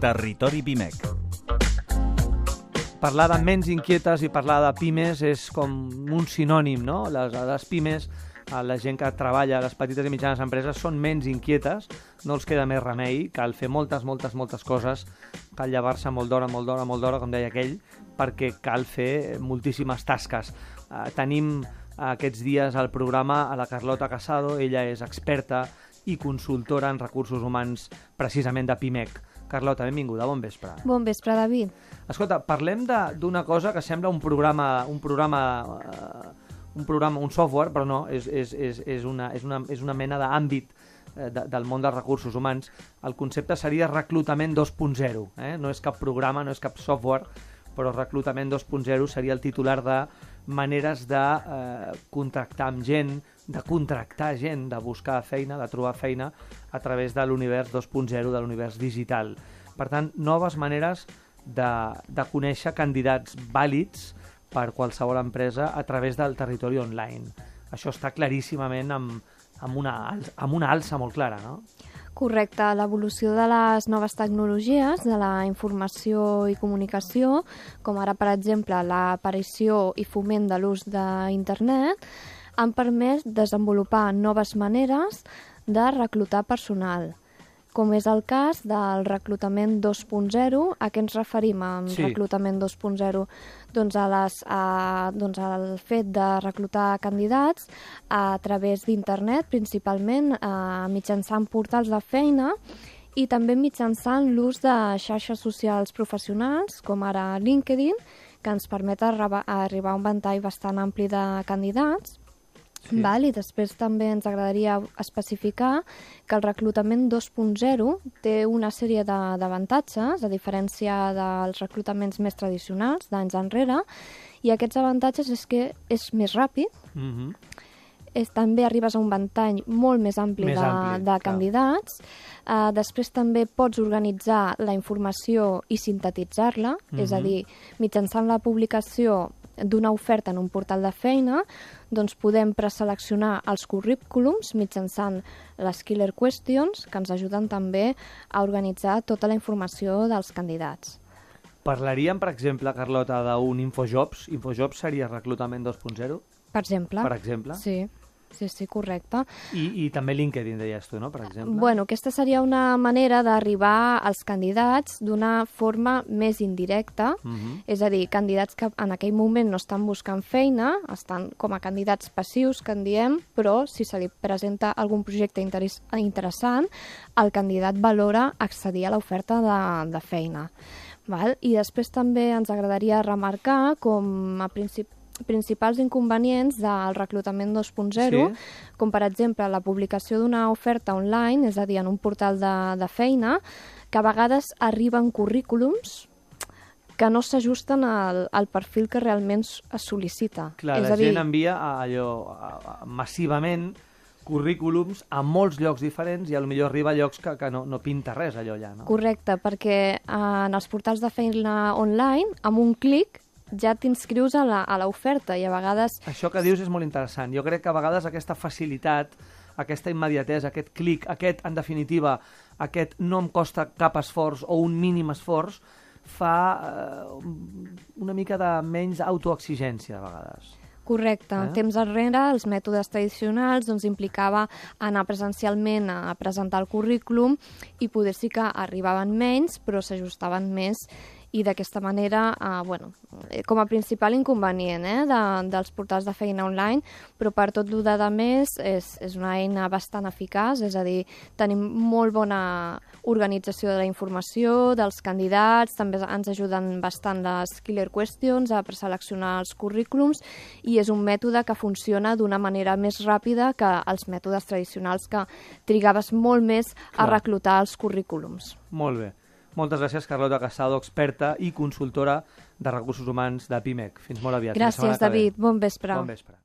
Territori Pimec. Parlar de ments inquietes i parlar de pimes és com un sinònim, no? Les pimes, la gent que treballa a les petites i mitjanes empreses són ments inquietes, no els queda més remei, cal fer moltes coses, cal llevar-se molt d'hora, com deia aquell, perquè cal fer moltíssimes tasques. Tenim aquests dies al programa a la Carlota Casado, ella és experta i consultora en recursos humans precisament de Pimec. Carlota, benvinguda, bon vespre. Bon vespre, David. Escolta, parlem d'una cosa que sembla un software, però no, és una mena d'àmbit del món dels recursos humans. El concepte seria reclutament 2.0. No és cap programa, no és cap software, però reclutament 2.0 seria el titular de maneres de contractar amb gent, de contractar gent, de buscar feina, de trobar feina a través de l'univers 2.0, de l'univers digital. Per tant, noves maneres de conèixer candidats vàlids per qualsevol empresa a través del territori online. Això està claríssimament amb una alça molt clara, no? Correcte, l'evolució de les noves tecnologies, de la informació i comunicació, com ara, per exemple, l'aparició i foment de l'ús d'internet, han permès desenvolupar noves maneres de reclutar personal, com és el cas del reclutament 2.0. A què ens referim amb reclutament 2.0? Doncs al fet de reclutar candidats a través d'internet, principalment mitjançant portals de feina i també mitjançant l'ús de xarxes socials professionals, com ara LinkedIn, que ens permet arribar a un ventall bastant ampli de candidats. Sí. I després també ens agradaria especificar que el reclutament 2.0 té una sèrie d'avantatges, a diferència dels reclutaments més tradicionals d'anys enrere, i aquests avantatges és que és més ràpid, també arribes a un ventall molt més ampli de candidats, després també pots organitzar la informació i sintetitzar-la, és a dir, mitjançant la publicació d'una oferta en un portal de feina, doncs podem preseleccionar els currículums mitjançant les Killer Questions, que ens ajuden també a organitzar tota la informació dels candidats. Parlaríem, per exemple, Carlota, d'un Infojobs? Infojobs seria reclutament 2.0? Per exemple. Per exemple? Sí, correcte. I també LinkedIn, deies tu, no?, per exemple. Bueno, aquesta seria una manera d'arribar als candidats d'una forma més indirecta, és a dir, candidats que en aquell moment no estan buscant feina, estan com a candidats passius, que en diem, però si se li presenta algun projecte interessant, el candidat valora accedir a l'oferta de feina. I després també ens agradaria remarcar com a principals inconvenients del reclutament 2.0, com per exemple la publicació d'una oferta online, és a dir, en un portal de feina, que a vegades arriben currículums que no s'ajusten al perfil que realment es sol·licita. Clar, la gent envia massivament currículums a molts llocs diferents i potser arriba a llocs que no pinta res allò allà, no? Correcte, perquè en els portals de feina online, amb un clic, ja t'inscrius a l'oferta i a vegades... Això que dius és molt interessant. Jo crec que a vegades aquesta facilitat, aquesta immediatesa, aquest clic, en definitiva, aquest no em costa cap esforç o un mínim esforç, fa una mica de menys autoexigència a vegades. Correcte. Temps enrere, els mètodes tradicionals implicava anar presencialment a presentar el currículum i poder sí que arribaven menys, però s'ajustaven més i d'aquesta manera, com a principal inconvenient dels portals de feina online, però per tot el de més és una eina bastant eficaç, és a dir, tenim molt bona organització de la informació, dels candidats, també ens ajuden bastant les Killer Questions a preseleccionar els currículums i és un mètode que funciona d'una manera més ràpida que els mètodes tradicionals que trigaves molt més a reclutar els currículums. Molt bé. Moltes gràcies, Carlota Casado, experta i consultora de recursos humans de Pimec. Fins molt aviat. Gràcies, David. Bon vespre. Bon vespre.